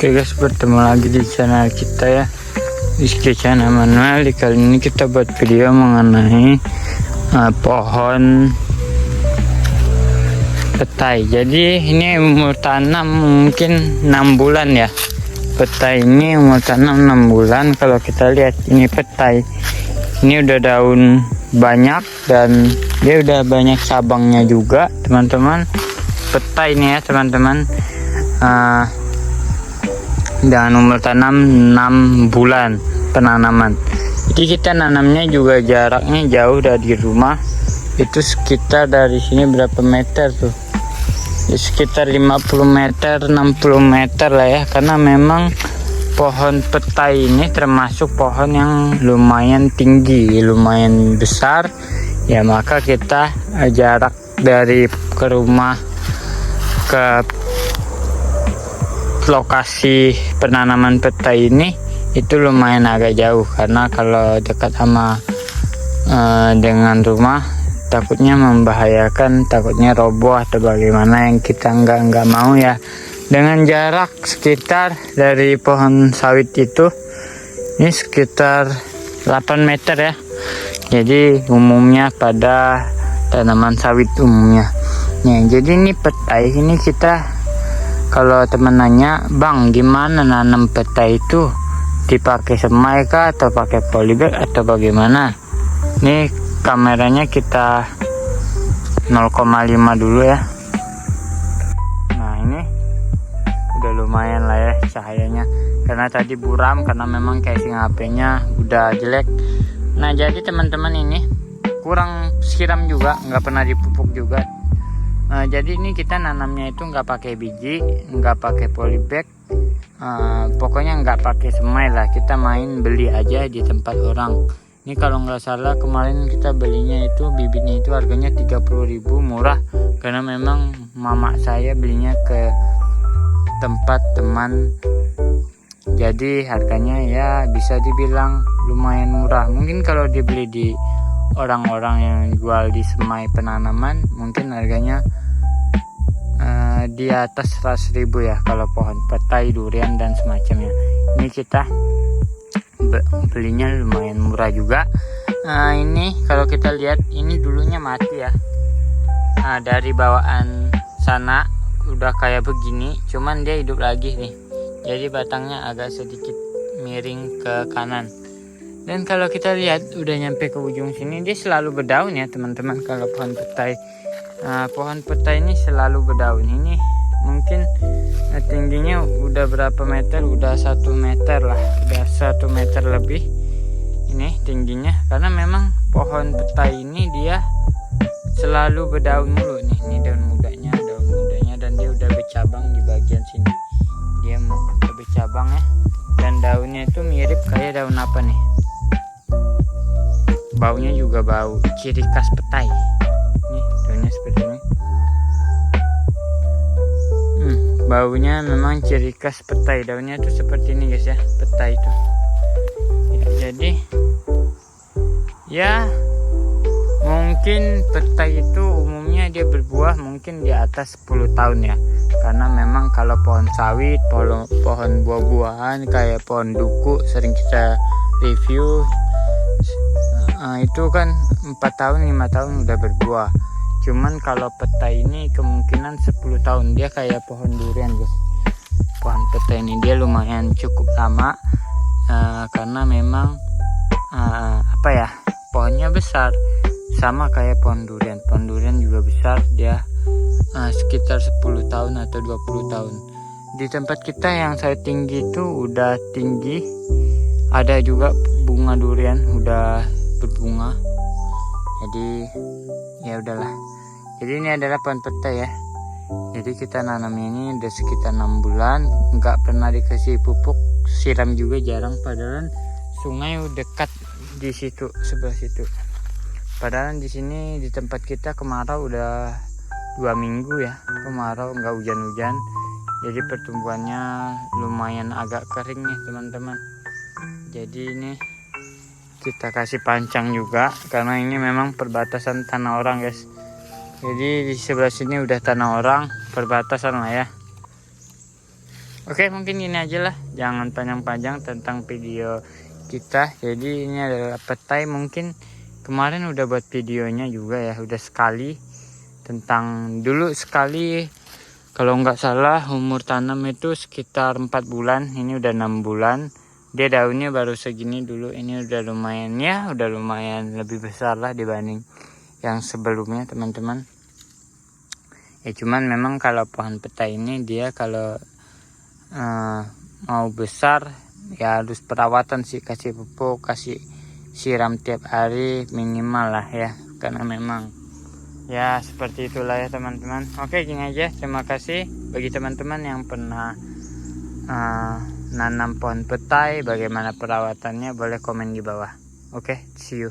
Oke guys, bertemu lagi di channel kita ya, Rizky Channel Manuel. Di kali ini kita buat video mengenai pohon petai. Jadi ini umur tanam mungkin 6 bulan ya. Petai ini umur tanam 6 bulan. Kalau kita lihat ini petai, ini udah daun banyak dan dia udah banyak cabangnya juga teman-teman. Petai ini ya teman-teman, dengan umur tanam 6 bulan penanaman. Jadi kita nanamnya juga jaraknya jauh dari rumah, itu sekitar dari sini berapa meter tuh ya, sekitar 50 meter 60 meter lah ya, karena memang pohon petai ini termasuk pohon yang lumayan tinggi, lumayan besar ya, maka kita jarak dari ke rumah ke lokasi penanaman petai ini itu lumayan agak jauh, karena kalau dekat sama dengan rumah takutnya membahayakan, takutnya roboh atau bagaimana, yang kita nggak mau ya. Dengan jarak sekitar dari pohon sawit itu ini sekitar 8 meter ya, jadi umumnya pada tanaman sawit umumnya ya. Jadi ini petai ini kita, kalau teman nanya, bang gimana nanam petai itu, dipakai semai kah atau pakai polybag atau bagaimana? Ini kameranya kita 0,5 dulu ya. Nah ini udah lumayan lah ya cahayanya, karena tadi buram karena memang casing HP-nya udah jelek. Nah jadi teman-teman ini kurang siram juga, nggak pernah dipupuk juga. Jadi ini kita nanamnya itu nggak pakai biji, nggak pakai polybag, pokoknya nggak pakai semai lah. Kita main beli aja di tempat orang. Ini kalau nggak salah kemarin kita belinya itu bibitnya itu harganya 30.000, murah, karena memang mama saya belinya ke tempat teman. Jadi harganya ya bisa dibilang lumayan murah. Mungkin kalau dibeli di orang-orang yang jual di semai penanaman mungkin harganya di atas 100.000 ya, kalau pohon petai, durian dan semacamnya. Ini kita belinya lumayan murah juga. Ini kalau kita lihat ini dulunya mati ya, dari bawaan sana udah kayak begini, cuman dia hidup lagi nih. Jadi batangnya agak sedikit miring ke kanan. Dan kalau kita lihat udah nyampe ke ujung sini, dia selalu berdaun ya teman-teman. Kalau pohon petai, pohon petai ini selalu berdaun. Ini mungkin tingginya udah berapa meter, udah 1 meter lah, udah 1 meter lebih ini tingginya, karena memang pohon petai ini dia selalu berdaun mulu nih. Ini daun mudanya dan dia udah bercabang di bagian sini, dia udah bercabang ya, dan daunnya itu mirip kayak daun apa nih, baunya juga bau ciri khas petai. Nih daunnya seperti ini, baunya memang ciri khas petai. Daunnya tuh seperti ini guys ya, petai itu ya. Jadi ya mungkin petai itu umumnya dia berbuah mungkin di atas 10 tahun ya, karena memang kalau pohon sawit, pohon buah-buahan kayak pohon duku sering kita review, itu kan 4 tahun 5 tahun udah berbuah. Cuman kalau petai ini kemungkinan 10 tahun, dia kayak pohon durian guys. Pohon petai ini dia lumayan cukup lama, karena memang apa ya, pohonnya besar sama kayak pohon durian. Pohon durian juga besar, dia sekitar 10 tahun atau 20 tahun. Di tempat kita yang saya tinggi itu udah tinggi, ada juga bunga durian udah berbunga. Jadi ya udahlah. Jadi ini adalah pohon petai ya. Jadi kita nanam ini udah sekitar 6 bulan, nggak pernah dikasih pupuk, siram juga jarang, padahal sungai dekat di situ, sebelah situ. Padahal di sini di tempat kita kemarau udah 2 minggu ya, kemarau nggak hujan-hujan. Jadi pertumbuhannya lumayan agak kering nih teman-teman. Jadi ini kita kasih pancang juga, karena ini memang perbatasan tanah orang guys. Jadi di sebelah sini udah tanah orang, perbatasan lah ya. Oke, mungkin gini aja lah, jangan panjang-panjang tentang video kita. Jadi ini adalah petai, mungkin kemarin udah buat videonya juga ya, udah sekali tentang dulu sekali. Kalau nggak salah umur tanam itu sekitar 4 bulan, ini udah 6 bulan. Dia daunnya baru segini dulu, ini udah lumayan ya, udah lumayan lebih besar lah dibanding yang sebelumnya teman-teman. Ya cuman memang kalau pohon petai ini dia kalau mau besar ya harus perawatan sih, kasih pupuk, kasih siram tiap hari minimal lah ya, karena memang ya seperti itulah ya teman-teman. Oke, gini aja, terima kasih bagi teman-teman yang pernah nanam pohon petai, bagaimana perawatannya boleh komen di bawah. Oke, see you.